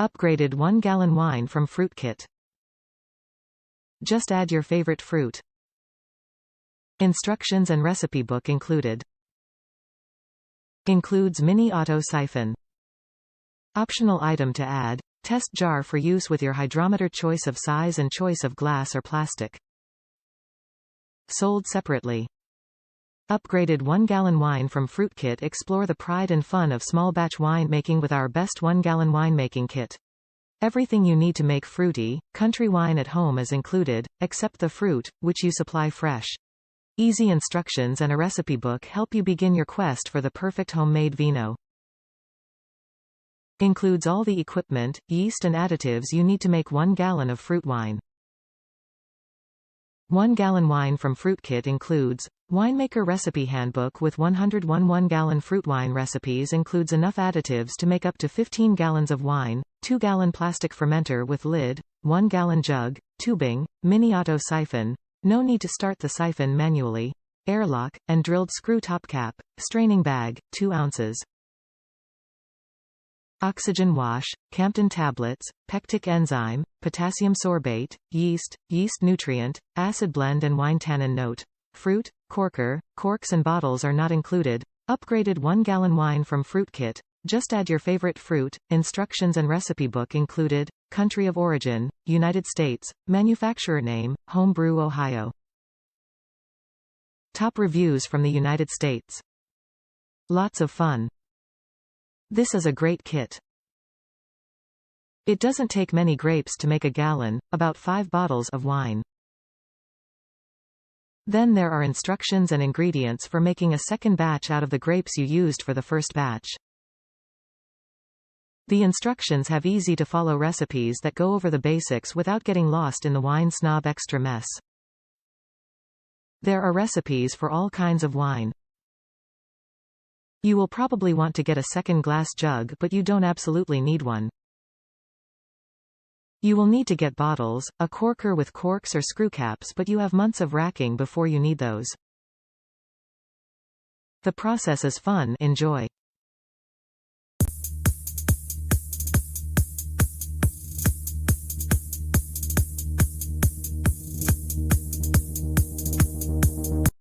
Upgraded 1-gallon wine from fruit kit. Just add your favorite fruit. Instructions and recipe book included. Includes mini auto-siphon. Optional item to add, test jar for use with your hydrometer, choice of size and choice of glass or plastic. Sold separately. Upgraded 1-gallon wine from fruit kit. Explore the pride and fun of small batch winemaking with our best 1-gallon winemaking kit. Everything you need to make fruity, country wine at home is included, except the fruit, which you supply fresh. Easy instructions and a recipe book help you begin your quest for the perfect homemade vino. Includes all the equipment, yeast and additives you need to make 1 gallon of fruit wine. 1-gallon wine from fruit kit includes winemaker recipe handbook with 101 1-gallon fruit wine recipes. Includes enough additives to make up to 15 gallons of wine, 2-gallon plastic fermenter with lid, 1-gallon jug, tubing, mini auto siphon, no need to start the siphon manually, airlock, and drilled screw top cap, straining bag, 2 ounces. Oxygen wash, Campton tablets, pectic enzyme, potassium sorbate, yeast, yeast nutrient, acid blend and wine tannin note. Fruit, Corker, corks and bottles are not included. Upgraded 1-gallon wine from fruit kit. Just add your favorite fruit. Instructions and recipe book included. Country of origin, United States. Manufacturer name, Home Brew, Ohio. Top reviews from the United States. Lots of fun. This is a great kit. It doesn't take many grapes to make a gallon, about 5 bottles of wine. Then there are instructions and ingredients for making a second batch out of the grapes you used for the first batch. The instructions have easy to follow recipes that go over the basics without getting lost in the wine snob extra mess. There are recipes for all kinds of wine. You will probably want to get a second glass jug, but you don't absolutely need one. You will need to get bottles, a corker with corks or screw caps, but you have months of racking before you need those. The process is fun, enjoy.